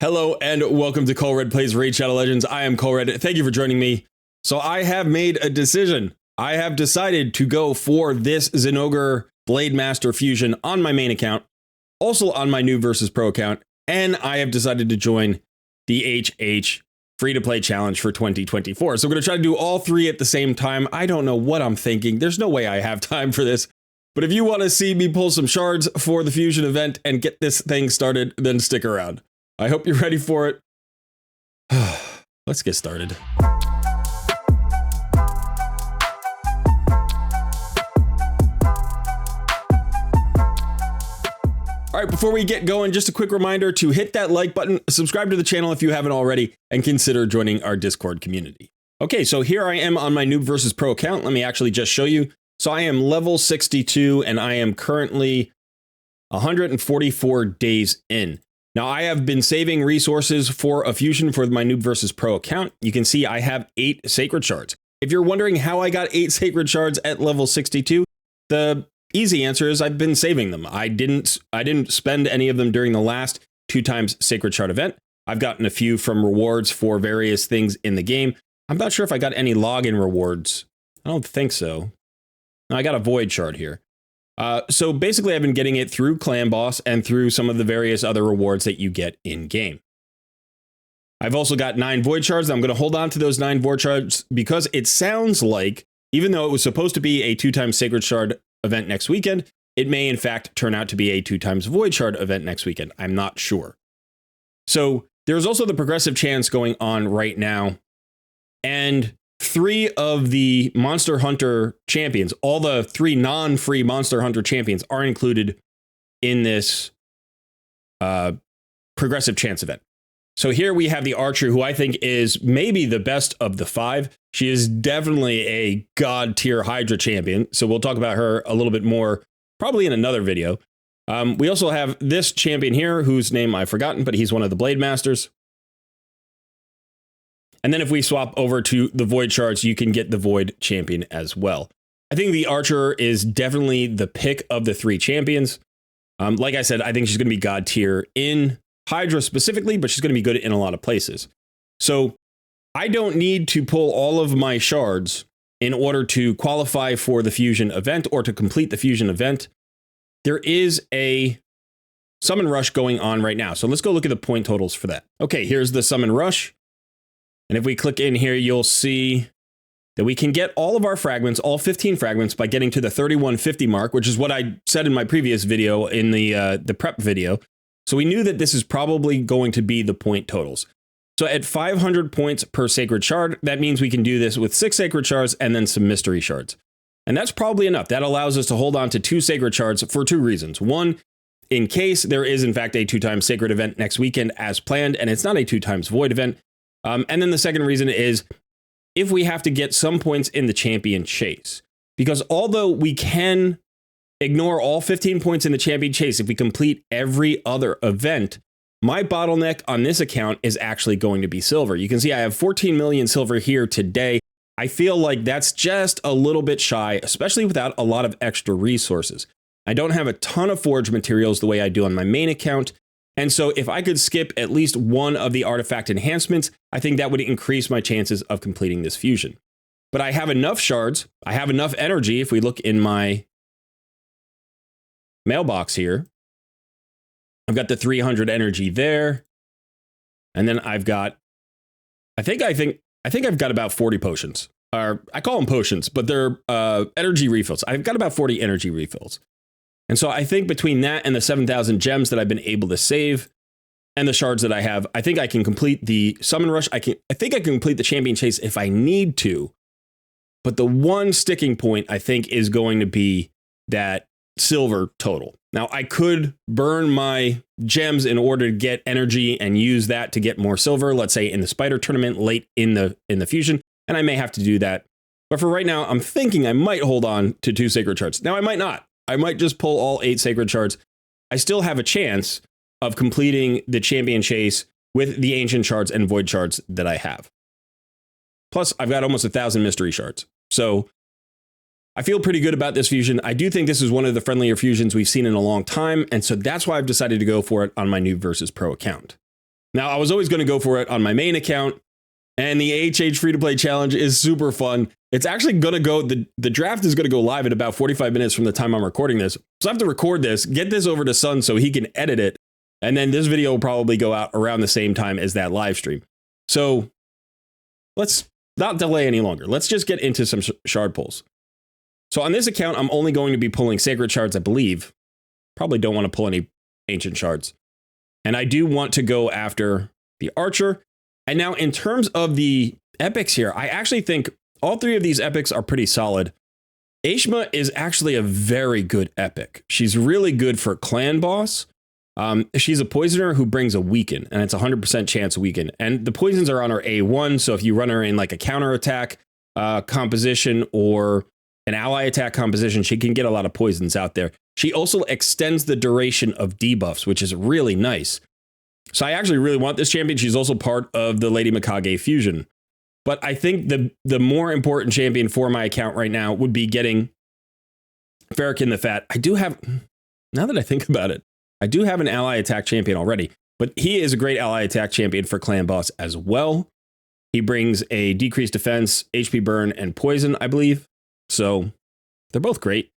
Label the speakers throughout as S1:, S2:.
S1: Hello and welcome to Colred Plays Raid Shadow Legends. I am Colred. Thank you for joining me. So I have made a decision. I have decided to go for this Zinogre Blade Master fusion on my main account, also on my new Versus Pro account, and I have decided to join the HH free-to-play challenge for 2024. So I'm going to try to do all three at the same time. I don't know what I'm thinking. There's no way I have time for this. But if you want to see me pull some shards for the fusion event and get this thing started, then stick around. I hope you're ready for it. Let's get started. All right, before we get going, just a quick reminder to hit that like button, subscribe to the channel if you haven't already, and consider joining our Discord community. Okay, so here I am on my Noob Versus Pro account. Let me actually just show you. So I am level 62 and I am currently 144 days in. Now, I have been saving resources for a fusion for my Noob Versus Pro account. You can see I have 8 Sacred Shards. If you're wondering how I got 8 Sacred Shards at level 62, the easy answer is I've been saving them. I didn't spend any of them during the last 2x Sacred Shard event. I've gotten a few from rewards for various things in the game. I'm not sure if I got any login rewards. I don't think so. No, I got a Void Shard here. So basically, I've been getting it through Clan Boss and through some of the various other rewards that you get in-game. I've also got 9 Void Shards. I'm going to hold on to those 9 Void Shards because it sounds like, even though it was supposed to be a 2x Sacred Shard event next weekend, it may in fact turn out to be a 2x Void Shard event next weekend. I'm not sure. So there's also the progressive chance going on right now. And 3 of the Monster Hunter champions, all the 3 non-free Monster Hunter champions are included in this progressive chance event. So here we have the Archer, who I think is maybe the best of the 5. She is definitely a god tier Hydra champion. So we'll talk about her a little bit more, probably in another video. We also have this champion here, whose name I've forgotten, but he's one of the Blade Masters. And then if we swap over to the Void Shards, you can get the Void champion as well. I think the Archer is definitely the pick of the 3 champions. Like I said, I think she's going to be god tier in Hydra specifically, but she's going to be good in a lot of places. So I don't need to pull all of my shards in order to qualify for the fusion event or to complete the fusion event. There is a summon rush going on right now. So let's go look at the point totals for that. Okay, here's the summon rush. And if we click in here, you'll see that we can get all of our fragments, all 15 fragments, by getting to the 3150 mark, which is what I said in my previous video, in the prep video. So we knew that this is probably going to be the point totals. So at 500 points per Sacred Shard, that means we can do this with 6 Sacred Shards and then some Mystery Shards. And that's probably enough. That allows us to hold on to 2 Sacred Shards for 2 reasons. One, in case there is in fact a 2x Sacred event next weekend as planned, and it's not a 2x Void event. And then the second reason is if we have to get some points in the champion chase, because although we can ignore all 15 points in the champion chase if we complete every other event, my bottleneck on this account is actually going to be silver. You can see I have 14 million silver here today. I feel like that's just a little bit shy, especially without a lot of extra resources. I don't have a ton of forge materials the way I do on my main account. And so if I could skip at least one of the artifact enhancements, I think that would increase my chances of completing this fusion. But I have enough shards. I have enough energy. If we look in my mailbox here, I've got the 300 energy there. And then I've got, I think I've got about 40 potions. Or I call them potions, but they're energy refills. I've got about 40 energy refills. And so I think between that and the 7,000 gems that I've been able to save and the shards that I have, I think I can complete the summon rush. I think I can complete the champion chase if I need to. But the one sticking point, I think, is going to be that silver total. Now, I could burn my gems in order to get energy and use that to get more silver, let's say in the spider tournament late in the fusion, and I may have to do that. But for right now, I'm thinking I might hold on to 2 Sacred Shards. Now, I might not. I might just pull all 8 Sacred Shards. I still have a chance of completing the champion chase with the ancient shards and void shards that I have. Plus, I've got almost 1,000 mystery shards. So I feel pretty good about this fusion. I do think this is one of the friendlier fusions we've seen in a long time, and so that's why I've decided to go for it on my new Versus Pro account. Now, I was always going to go for it on my main account, and the AHH free-to-play challenge is super fun. It's actually going to go, the draft is going to go live in about 45 minutes from the time I'm recording this. So I have to record this, get this over to Sun so he can edit it, and then this video will probably go out around the same time as that live stream. So let's not delay any longer. Let's just get into some shard pulls. So on this account, I'm only going to be pulling sacred shards, I believe. Probably don't want to pull any ancient shards. And I do want to go after the Archer. And now in terms of the epics here, I actually think all three of these epics are pretty solid. Ashma is actually a very good epic. She's really good for clan boss. She's a poisoner who brings a weaken, and it's 100% chance weaken. And the poisons are on her A1, so if you run her in like a counterattack composition or an ally attack composition, she can get a lot of poisons out there. She also extends the duration of debuffs, which is really nice. So I actually really want this champion. She's also part of the Lady Mikage fusion. But I think the more important champion for my account right now would be getting Farrakhan the Fat. I do have, now that I think about it, I do have an ally attack champion already, but he is a great ally attack champion for clan boss as well. He brings a decreased defense, HP burn, and poison, I believe. So they're both great.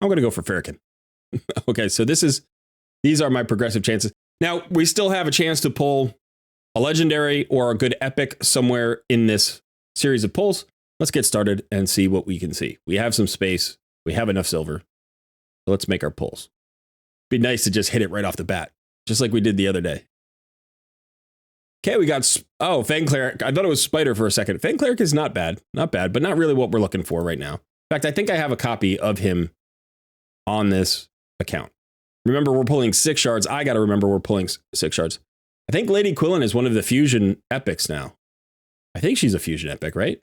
S1: I'm going to go for Farrakhan. Okay, so these are my progressive chances. Now, we still have a chance to pull a legendary or a good epic somewhere in this series of pulls. Let's get started and see what we can see. We have some space. We have enough silver. So let's make our pulls. Be nice to just hit it right off the bat, just like we did the other day. Okay, we got, oh, Fang Cleric. I thought it was Spider for a second. Fang Cleric is not bad, but not really what we're looking for right now. In fact, I think I have a copy of him on this account. Remember, we're pulling 6 shards. I got to remember we're pulling 6 shards. I think Lady Quillen is one of the fusion epics now. I think she's a fusion epic, right?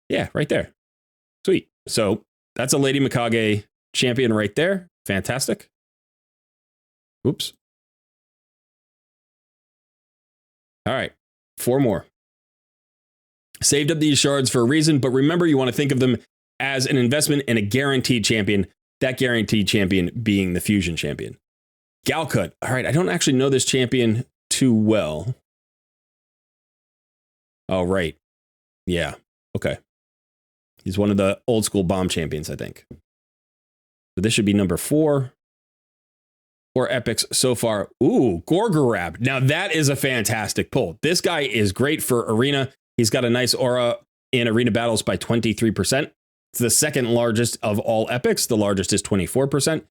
S1: Yeah, right there. Sweet. So that's a Lady Mikage champion right there. Fantastic. Oops. All right, 4 more. Saved up these shards for a reason, but remember, you want to think of them as an investment in a guaranteed champion, that guaranteed champion being the fusion champion. Galcut. All right, I don't actually know this champion too well. Oh, right. Yeah, okay. He's one of the old school bomb champions, I think. So this should be number 4. 4 epics so far. Ooh, Gorgorab. Now that is a fantastic pull. This guy is great for arena. He's got a nice aura in arena battles by 23%. It's the second largest of all epics. The largest is 24%.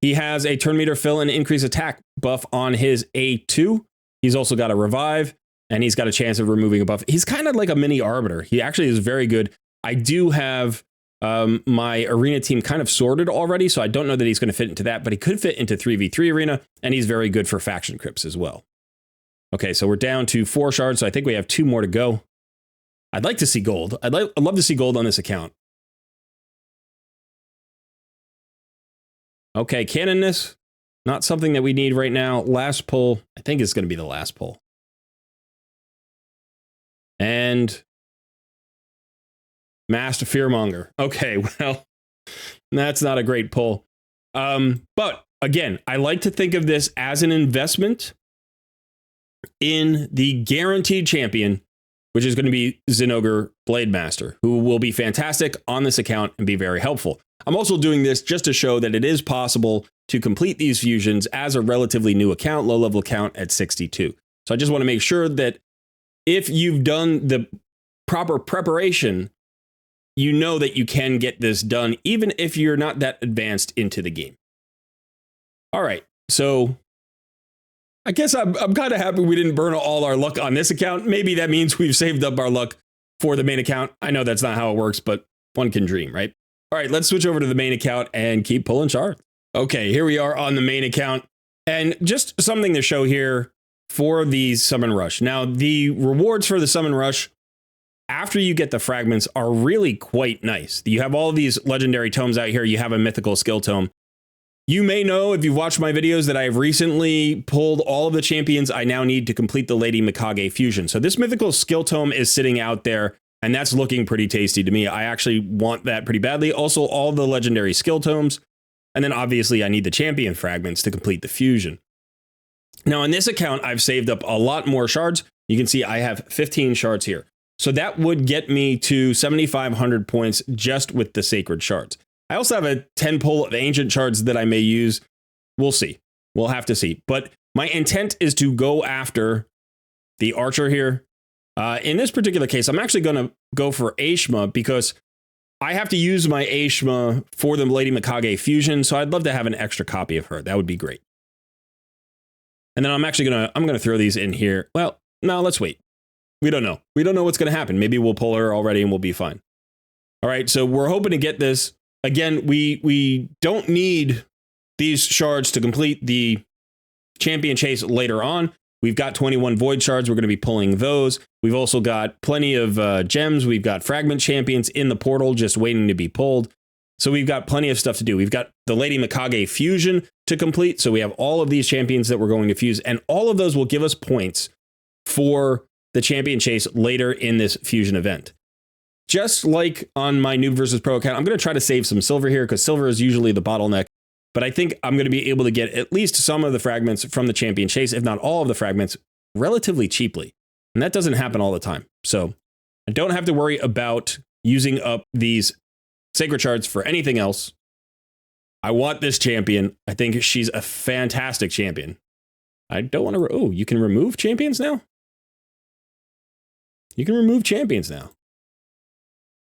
S1: He has a turn meter fill and increase attack buff on his A2. He's also got a revive, and he's got a chance of removing a buff. He's kind of like a mini arbiter. He actually is very good. I do have my arena team kind of sorted already, so I don't know that he's going to fit into that, but he could fit into 3v3 arena, and he's very good for faction crypts as well. Okay, so we're down to 4 shards, so I think we have 2 more to go. I'd like to see gold. I'd love to see gold on this account. Okay, cannonness, not something that we need right now. Last pull, I think it's going to be the last pull. And Master Fearmonger. Okay, well, that's not a great pull. But again, I like to think of this as an investment in the guaranteed champion, which is going to be Zinogre Blademaster, who will be fantastic on this account and be very helpful. I'm also doing this just to show that it is possible to complete these fusions as a relatively new account, low-level account at 62. So I just want to make sure that if you've done the proper preparation, you know that you can get this done, even if you're not that advanced into the game. All right, so I guess I'm kind of happy we didn't burn all our luck on this account. Maybe that means we've saved up our luck for the main account. I know that's not how it works, but one can dream, right? All right, let's switch over to the main account and keep pulling shards. Okay, here we are on the main account. And just something to show here for the Summon Rush. Now, the rewards for the Summon Rush, after you get the fragments, are really quite nice. You have all these legendary tomes out here. You have a mythical skill tome. You may know, if you've watched my videos, that I have recently pulled all of the champions I now need to complete the Lady Mikage fusion. So this mythical skill tome is sitting out there, and that's looking pretty tasty to me. I actually want that pretty badly. Also, all the legendary skill tomes And then obviously I need the champion fragments to complete the fusion. Now on this account, I've saved up a lot more shards. You can see I have 15 shards here. So that would get me to 7,500 points just with the sacred shards. I also have a 10 pull of ancient shards that I may use. We'll see. We'll have to see. But my intent is to go after the archer here. In this particular case, I'm actually going to go for Ashma because I have to use my Ashma for the Lady Mikage fusion. So I'd love to have an extra copy of her. That would be great. And then I'm actually going to throw these in here. Well, no, let's wait. We don't know. We don't know what's going to happen. Maybe we'll pull her already and we'll be fine. All right. So we're hoping to get this. Again, we don't need these shards to complete the champion chase later on. We've got 21 void shards. We're going to be pulling those. We've also got plenty of gems. We've got fragment champions in the portal just waiting to be pulled. So we've got plenty of stuff to do. We've got the Lady Mikage fusion to complete. So we have all of these champions that we're going to fuse, and all of those will give us points for the champion chase later in this fusion event. Just like on my Noob versus Pro account, I'm going to try to save some silver here because silver is usually the bottleneck. But I think I'm going to be able to get at least some of the fragments from the champion chase, if not all of the fragments, relatively cheaply. And that doesn't happen all the time. So I don't have to worry about using up these sacred shards for anything else. I want this champion. I think she's a fantastic champion. I don't want to... Oh, you can remove champions now? You can remove champions now.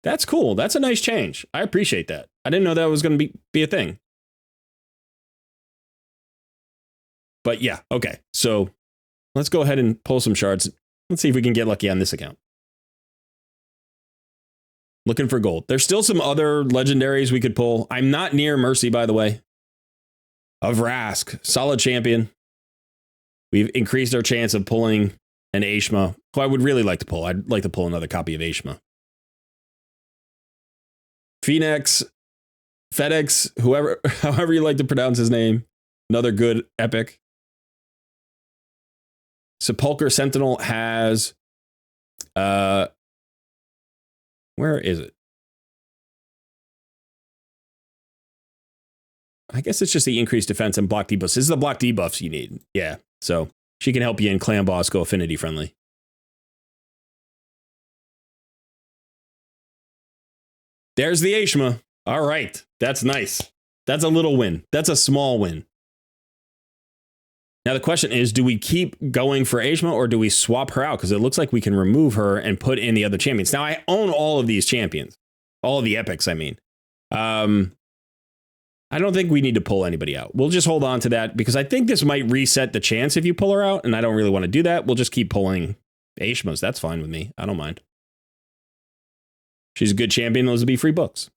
S1: That's cool. That's a nice change. I appreciate that. I didn't know that was going to be a thing. But yeah, okay. So let's go ahead and pull some shards. Let's see if we can get lucky on this account. Looking for gold. There's still some other legendaries we could pull. I'm not near Mercy, by the way. Of Vrask, solid champion. We've increased our chance of pulling an Ashma, who I would really like to pull. I'd like to pull another copy of Ashma. Phoenix, FedEx, however you like to pronounce his name. Another good epic. Sepulchre Sentinel has, where is it? I guess it's just the increased defense and block debuffs. This is the block debuffs you need. Yeah, so she can help you in Clan Boss go affinity friendly. There's the Ashma. All right, that's nice. That's a little win. That's a small win. Now the question is, do we keep going for Ashma or do we swap her out? Because it looks like we can remove her and put in the other champions. Now I own all of these champions. All of the epics, I mean. I don't think we need to pull anybody out. We'll just hold on to that because I think this might reset the chance if you pull her out, and I don't really want to do that. We'll just keep pulling Ashmas. That's fine with me. I don't mind. She's a good champion. Those will be free books.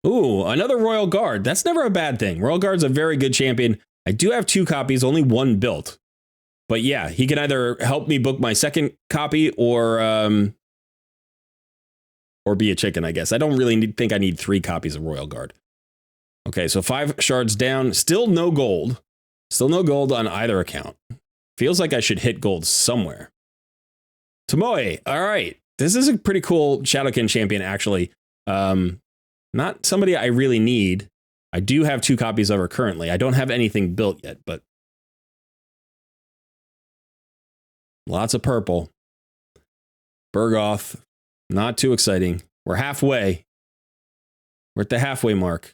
S1: Ooh, another Royal Guard. That's never a bad thing. Royal Guard's a very good champion. I do have 2 copies, only 1 built. But yeah, he can either help me book my second copy or be a chicken, I guess. I don't really think I need 3 copies of Royal Guard. Okay, so 5 shards down. Still no gold. Still no gold on either account. Feels like I should hit gold somewhere. Tomoe. All right. This is a pretty cool Shadowkin champion, actually. Not somebody I really need. I do have 2 copies of her currently. I don't have anything built yet, but lots of purple. Bergoth. Not too exciting. We're halfway. We're at the halfway mark.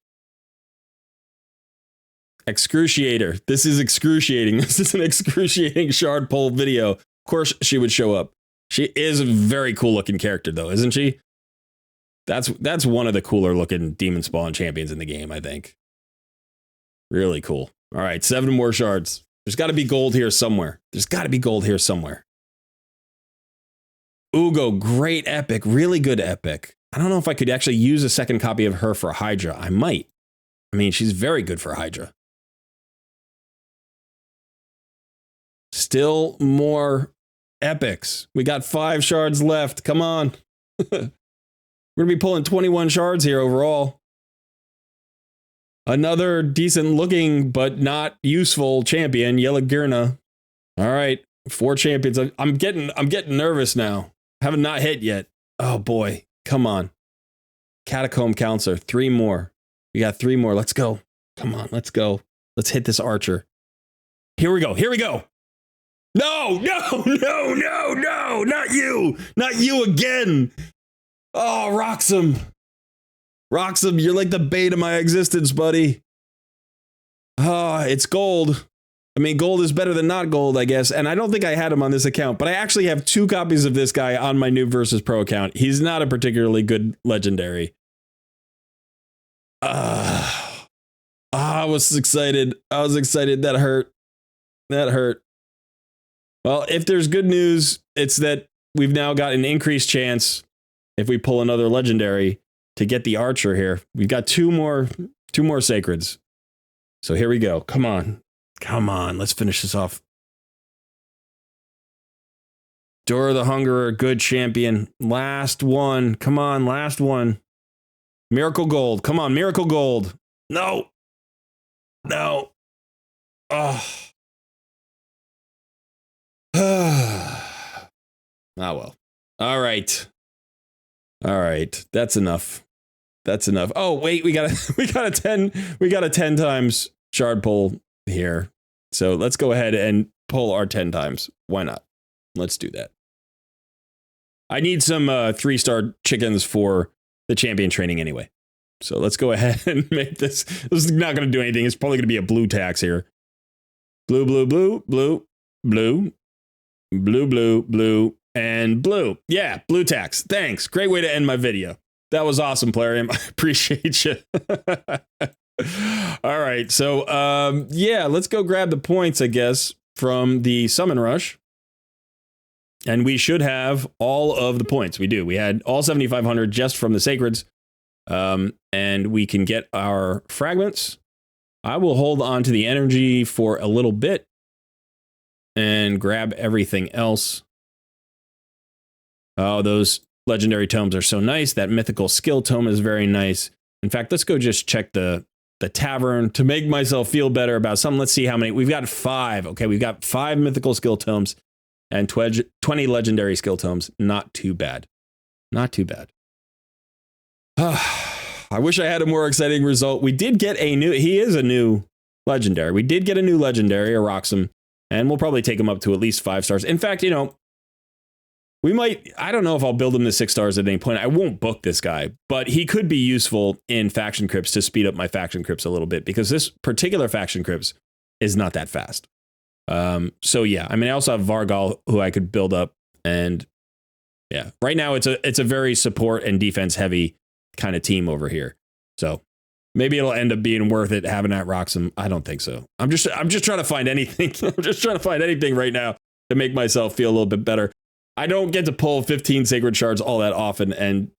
S1: Excruciator. This is excruciating. This is an excruciating shard pull video. Of course she would show up. She is a very cool looking character though, isn't she? That's one of the cooler looking Demon Spawn champions in the game, I think. Really cool. All right, 7 more shards. There's got to be gold here somewhere. There's got to be gold here somewhere. Ugo, great epic, really good epic. I don't know if I could actually use a second copy of her for Hydra. I might. I mean, she's very good for Hydra. Still more epics. We got 5 shards left. Come on. We're going to be pulling 21 shards here overall. Another decent looking but not useful champion, Yelagirna. All right, 4 champions. I'm getting nervous now. Haven't not hit yet. Oh boy, come on. Catacomb Counselor. 3 more. We got 3 more. Let's go. Come on, let's go. Let's hit this Archer. Here we go. Here we go. No, no, no, no, no, not you. Not you again. Oh, Roxham. Roxham, you're like the bane of my existence, buddy. Ah, it's gold. I mean, gold is better than not gold, I guess. And I don't think I had him on this account, but I actually have 2 copies of this guy on my new Versus Pro account. He's not a particularly good legendary. I was excited. I was excited. That hurt. That hurt. Well, if there's good news, it's that we've now got an increased chance, if we pull another legendary, to get the Archer here. We've got 2 more sacreds. So here we go. Come on. Come on. Let's finish this off. Dora the Hungerer, good champion. Last one. Come on, last one. Miracle Gold. Come on, Miracle Gold. No. No. Oh. Ah, well. All right. All right. That's enough. That's enough. Oh, wait, we got a 10 times shard pull here. So let's go ahead and pull our 10 times. Why not? Let's do that. I need some 3-star chickens for the champion training anyway. So let's go ahead and make this. This is not going to do anything. It's probably going to be a blue tax here. Blue, blue, blue, blue, blue, blue, blue, blue, and blue. Yeah, blue tax. Thanks. Great way to end my video. That was awesome, Plarium. I appreciate you. All right. So, yeah, let's go grab the points, I guess, from the Summon Rush. And we should have all of the points. We do. We had all 7,500 just from the Sacreds. And we can get our fragments. I will hold on to the energy for a little bit and grab everything else. Oh, those legendary tomes are so nice. That mythical skill tome is very nice. In fact, let's go just check the tavern to make myself feel better about something. Let's see how many. We've got 5. Okay, we've got 5 mythical skill tomes and 20 legendary skill tomes. Not too bad. Not too bad. I wish I had a more exciting result. We did get a new, he is a new legendary. We did get a new legendary, a Roxham, and we'll probably take him up to at least 5 stars. In fact, you know, we might, I don't know if I'll build him to 6 stars at any point. I won't book this guy, but he could be useful in faction crypts to speed up my faction crypts a little bit, because this particular faction crypts is not that fast. So yeah, I mean, I also have Vargal, who I could build up, and yeah, right now it's a very support and defense heavy kind of team over here. So maybe it'll end up being worth it having that Roxham. I don't think so. I'm just trying to find anything. I'm just trying to find anything right now to make myself feel a little bit better. I don't get to pull 15 sacred shards all that often, and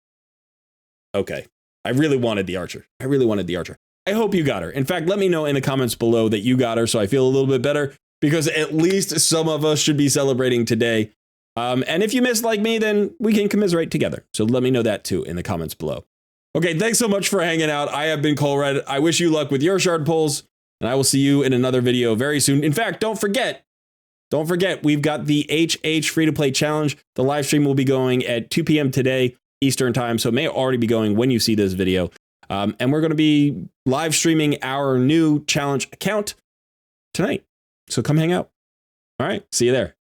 S1: okay, I really wanted the Archer. I really wanted the Archer. I hope you got her. In fact, let me know in the comments below that you got her, so I feel a little bit better, because at least some of us should be celebrating today. And if you missed like me, then we can commiserate together. So let me know that too in the comments below. Okay, thanks so much for hanging out. I have been Colred. I wish you luck with your shard pulls, and I will see you in another video very soon. In fact, don't forget, we've got the HH free-to-play challenge. The live stream will be going at 2 p.m. today, Eastern time, so it may already be going when you see this video. And we're going to be live streaming our new challenge account tonight. So come hang out. All right, see you there.